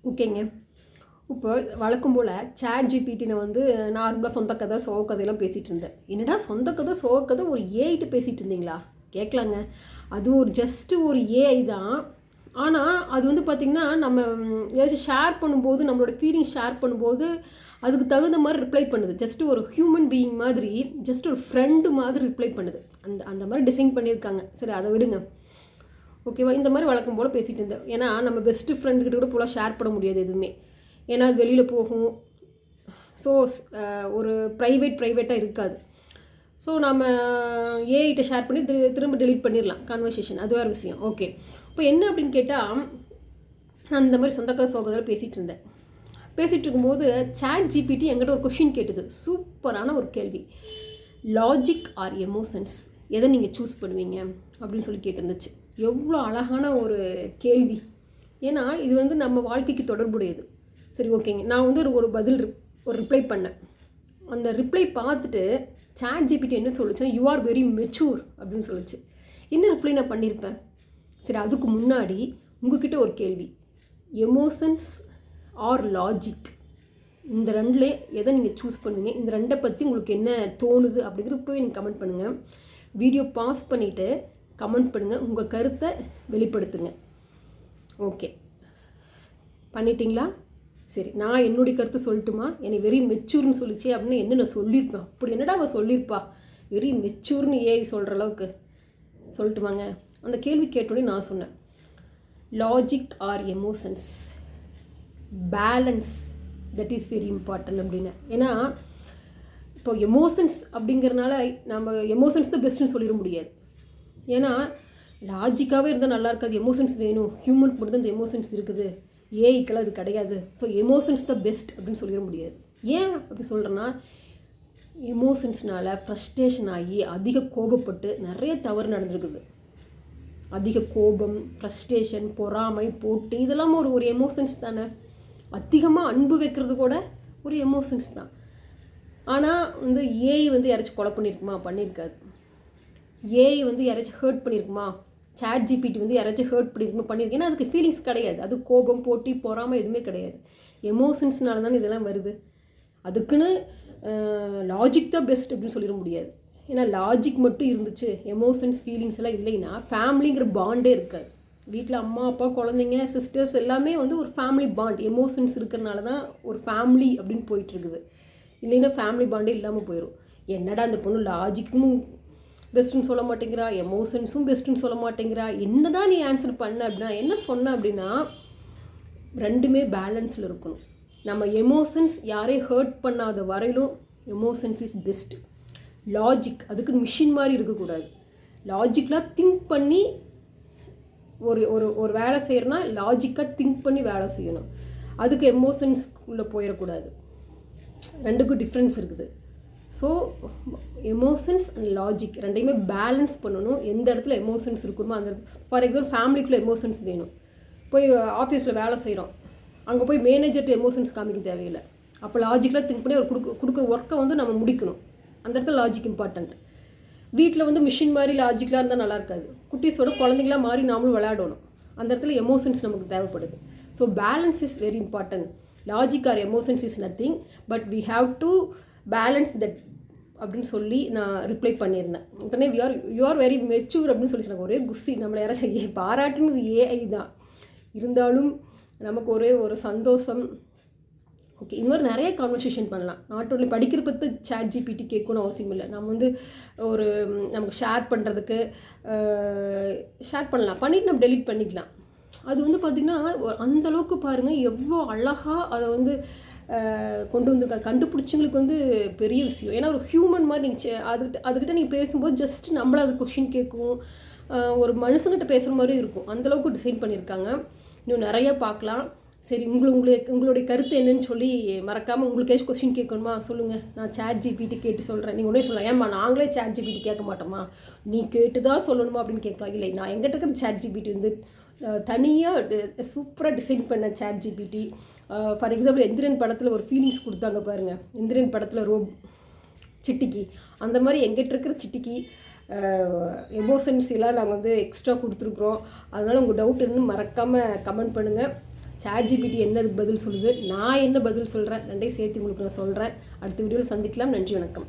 ஓகேங்க. இப்போ வழக்கம் போல் சாட் ஜிபிடின வந்து நார்மலாக சொந்த கதை, சோக கதையெல்லாம் பேசிகிட்டு இருந்தேன். என்னடா சொந்த கதை, சோக கதை ஒரு ஏஐட்டு பேசிகிட்டு இருந்தீங்களா? கேட்கலாங்க. அது ஒரு ஜஸ்ட்டு ஒரு ஏஐ தான். ஆனால் அது வந்து பார்த்திங்கன்னா, நம்ம ஏதாச்சும் ஷேர் பண்ணும்போது, நம்மளோட ஃபீலிங் ஷேர் பண்ணும்போது அதுக்கு தகுந்த மாதிரி ரிப்ளை பண்ணுது. ஜஸ்ட்டு ஒரு ஹியூமன் பீயிங் மாதிரி, ஜஸ்ட் ஒரு ஃப்ரெண்டு மாதிரி ரிப்ளை பண்ணுது. அந்த அந்த மாதிரி டிசைன் பண்ணியிருக்காங்க. சரி, அதை விடுங்க. ஓகேவா? இந்த மாதிரி வழக்கம் போல் பேசிகிட்டு இருந்தேன். ஏன்னா நம்ம பெஸ்ட்டு ஃப்ரெண்டுக்கிட்ட கூட போல் ஷேர் பண்ண முடியாது எதுவுமே. ஏன்னா அது வெளியில் போகும். ஸோ ஒரு ப்ரைவேட்டாக இருக்காது. ஸோ நம்ம ஏஐட்ட ஷேர் பண்ணி திரும்ப டெலீட் பண்ணிடலாம் கான்வர்சேஷன். அது வேறு விஷயம். ஓகே, இப்போ என்ன அப்படின்னு கேட்டால், நான் இந்த மாதிரி சொந்தக்கார சோகத்தில் பேசிகிட்டு இருந்தேன். பேசிகிட்டு இருக்கும்போது சாட் ஜிபிடி என்கிட்ட ஒரு கொஷின் கேட்டுது. சூப்பரான ஒரு கேள்வி. லாஜிக் ஆர் எமோஷன்ஸ், எதை நீங்கள் சூஸ் பண்ணுவீங்க அப்படின்னு சொல்லி கேட்டிருந்துச்சு. எவ்வளோ அழகான ஒரு கேள்வி. ஏன்னா இது வந்து நம்ம வாழ்க்கைக்கு தொடர்புடையது. சரி, ஓகேங்க. நான் வந்து ஒரு பதில் ஒரு ரிப்ளை பண்ணேன். அந்த ரிப்ளை பார்த்துட்டு சாட் ஜிபிடி என்ன சொல்லிச்சு, யூ ஆர் வெரி மெச்சூர் அப்படின்னு சொல்லிச்சு. என்ன ரிப்ளை நான் பண்ணியிருப்பேன்? சரி, அதுக்கு முன்னாடி உங்ககிட்ட ஒரு கேள்வி. எமோஷன்ஸ் ஆர் லாஜிக், இந்த ரெண்டுலே எதை நீங்கள் சூஸ் பண்ணுவீங்க? இந்த ரெண்டை பற்றி உங்களுக்கு என்ன தோணுது அப்படிங்கிறது போய் நீங்கள் கமெண்ட் பண்ணுங்கள். வீடியோ பாஸ் பண்ணிவிட்டு கமெண்ட் பண்ணுங்கள். உங்கள் கருத்தை வெளிப்படுத்துங்க. ஓகே, பண்ணிட்டீங்களா? சரி, நான் என்னுடைய கருத்து சொல்லட்டுமா? என்னை வெரி மெச்சூர்னு சொல்லிச்சு அப்படின்னு என்ன நான் சொல்லியிருப்பேன்? அப்படி என்னடா அவள் சொல்லியிருப்பா வெரி மெச்சூர்னு ஏஐ சொல்கிற அளவுக்கு? சொல்லட்டுமாங்க? அந்த கேள்வி கேட்டோடனே நான் சொன்னேன், logic or emotions, balance, that is very important அப்படின்னு. ஏன்னா இப்போ எமோஷன்ஸ் அப்படிங்கிறனால நம்ம எமோஷன்ஸ் தான் பெஸ்ட்டுன்னு சொல்லிட முடியாது. ஏன்னா லாஜிக்காகவே இருந்தால் நல்லா இருக்காது. எமோஷன்ஸ் வேணும். ஹியூமனுக்கு மட்டும் தான் இந்த எமோஷன்ஸ் இருக்குது, ஏஐக்கெல்லாம் அது கிடையாது. ஸோ எமோஷன்ஸ் தான் பெஸ்ட் அப்படின்னு சொல்லிட முடியாது. ஏன் அப்படி சொல்கிறேன்னா, எமோஷன்ஸ்னால் ஃப்ரஸ்ட்ரேஷன் ஆகி அதிக கோபப்பட்டு நிறைய தவறு நடந்திருக்குது. அதிக கோபம், ஃப்ரஸ்ட்ரேஷன், பொறாமை, போட்டு இதெல்லாம் ஒரு எமோஷன்ஸ் தானே. அதிகமாக அன்பு வைக்கிறது கூட ஒரு எமோஷன்ஸ் தான். ஆனால் வந்து ஏஐ வந்து யாராச்சும் கொலை பண்ணியிருக்குமா? பண்ணியிருக்காது. ஏஐ வந்து யாராச்சும் ஹர்ட் பண்ணியிருக்குமா? சாட் ஜிபிடி வந்து யாராச்சும் ஹர்ட் பண்ணியிருக்குமா? பண்ணியிருக்கு. ஏன்னா அதுக்கு ஃபீலிங்ஸ் கிடையாது. அது கோபம், போட்டி, பொறாமல் எதுவுமே கிடையாது. எமோஷன்ஸ்னால தானே இதெல்லாம் வருது. அதுக்குன்னு லாஜிக் தான் பெஸ்ட் அப்படின்னு சொல்லிட முடியாது. ஏன்னா லாஜிக் மட்டும் இருந்துச்சு, எமோஷன்ஸ், ஃபீலிங்ஸ் எல்லாம் இல்லைன்னா ஃபேமிலிங்கிற பாண்டே இருக்காது. வீட்டில் அம்மா, அப்பா, குழந்தைங்க, சிஸ்டர்ஸ் எல்லாமே வந்து ஒரு ஃபேமிலி பாண்ட். எமோஷன்ஸ் இருக்கிறனால தான் ஒரு ஃபேமிலி அப்படின்னு போயிட்டுருக்குது. இல்லைன்னா ஃபேமிலி பாண்டே இல்லாமல் போயிடும். என்னடா அந்த பொண்ணு லாஜிக்கும் பெஸ்ட்டுன்னு சொல்ல மாட்டேங்கிறா, எமோஷன்ஸும் பெஸ்ட்டுன்னு சொல்ல மாட்டேங்கிறா, என்ன தான் நீ ஆன்சர் பண்ண அப்படின்னா, என்ன சொன்ன அப்படின்னா, ரெண்டுமே பேலன்ஸில் இருக்கணும். நம்ம எமோஷன்ஸ் யாரையும் ஹர்ட் பண்ணாத வரையிலும் எமோஷன்ஸ் இஸ் பெஸ்ட். லாஜிக் அதுக்கு மிஷின் மாதிரி இருக்கக்கூடாது. லாஜிக்கெலாம் திங்க் பண்ணி ஒரு ஒரு ஒரு வேலை செய்கிறனா லாஜிக்காக திங்க் பண்ணி வேலை செய்யணும். அதுக்கு எமோஷன்ஸ்குள்ளே போயிடக்கூடாது. ரெண்டுக்கும் டிஃப்ரென்ஸ் இருக்குது. ஸோ எமோஷன்ஸ் அண்ட் லாஜிக் ரெண்டையுமே பேலன்ஸ் பண்ணணும். எந்த இடத்துல எமோஷன்ஸ் இருக்கணுமோ அந்த இடத்துல. ஃபார் எக்ஸாம்பிள் ஃபேமிலிக்குள்ளே எமோஷன்ஸ் வேணும். போய் ஆஃபீஸில் வேலை செய்கிறோம், அங்கே போய் மேனேஜர்கிட்ட எமோஷன்ஸ் காமிக்க தேவையில்லை. அப்போ லாஜிக்கலாக திங்க் பண்ணி அவர் கொடுக்குற ஒர்க்கை வந்து நம்ம முடிக்கணும். அந்த இடத்துல லாஜிக் இம்பார்ட்டண்ட். வீட்டில் வந்து மிஷின் மாதிரி லாஜிக்கலாக இருந்தால் நல்லா இருக்காது. குட்டீஸோட குழந்தைங்களாம் மாறி நாமளும் விளையாடணும். அந்த இடத்துல எமோஷன்ஸ் நமக்கு தேவைப்படுது. So balance is very important. Logic or emotions is nothing, but we have to balance that அப்படின்னு சொல்லி நான் ரிப்ளை பண்ணியிருந்தேன். உடனே யூ ஆர் வெரி மெச்சூர் அப்படின்னு சொல்லி சொன்னாங்க. ஒரே குஸ்ஸி. நம்மளை யாராச்சும் பாராட்டுனது ஏஐ தான். இருந்தாலும் நமக்கு ஒரே ஒரு சந்தோஷம். ஓகே, இந்த மாதிரி நிறைய கான்வர்சேஷன் பண்ணலாம். நாட் ஓன்லி படிக்கிற பற்றி சாட் ஜிபிடி கேட்கணும்னு அவசியம் இல்லை. நம்ம வந்து ஒரு நமக்கு ஷேர் பண்ணுறதுக்கு ஷேர் பண்ணலாம், பண்ணிவிட்டு நம்ம டெலீட் பண்ணிக்கலாம். அது வந்து பார்த்திங்கன்னா அந்தளவுக்கு பாருங்கள் எவ்வளோ அழகாக அதை வந்து கொண்டு வந்திருக்காங்க. கண்டுபிடிச்சவங்களுக்கு வந்து பெரிய விஷயம். ஏன்னா ஒரு ஹியூமன் மாதிரி நீங்கள் அதுக்கிட்ட நீங்கள் பேசும்போது ஜஸ்ட் நம்மள அது கொஷின் கேட்கும், ஒரு மனுஷங்கிட்ட பேசுகிற மாதிரி இருக்கும். அந்தளவுக்கு டிசைன் பண்ணியிருக்காங்க. இன்னும் நிறைய பார்க்கலாம். சரி, உங்களுடைய கருத்து என்னன்னு சொல்லி மறக்காமல் உங்களுக்கு ஏதாச்சும் கொஸ்டின் கேட்கணுமா சொல்லுங்கள். நான் சாட் ஜிபிடி கேட்டு சொல்கிறேன். நீங்கள் ஒன்றே சொல்லலாம், ஏம்மா நாங்களே சாட் ஜிபிடி கேட்க மாட்டோமா, நீ கேட்டு தான் சொல்லணுமா அப்படின்னு கேட்கலாம். இல்லை, நான் எங்கிட்ட இருக்கிற சாட் ஜிபிடி வந்து தனியாக சூப்பராக டிசைன் பண்ண ChatGPT. For example Enthiran படத்தில் ஒரு ஃபீலிங்ஸ் கொடுத்தாங்க பாருங்கள். எந்திரன் படத்தில் சிட்டிக்கு அந்த மாதிரி எங்கிட்ட இருக்கிற சிட்டிக்கு எமோஷன்ஸ் எல்லாம் நாங்கள் வந்து எக்ஸ்ட்ரா கொடுத்துருக்குறோம். அதனால் உங்கள் டவுட் என்னன்னு மறக்காமல் கமெண்ட் பண்ணுங்கள். சாட் ஜிபிடி என்னதுக்கு பதில் சொல்லுது, நான் என்ன பதில் சொல்கிறேன், ரெண்டையும் சேர்த்து உங்களுக்கு நான் சொல்கிறேன். அடுத்த வீடியோவில் சந்திக்கலாம். நன்றி, வணக்கம்.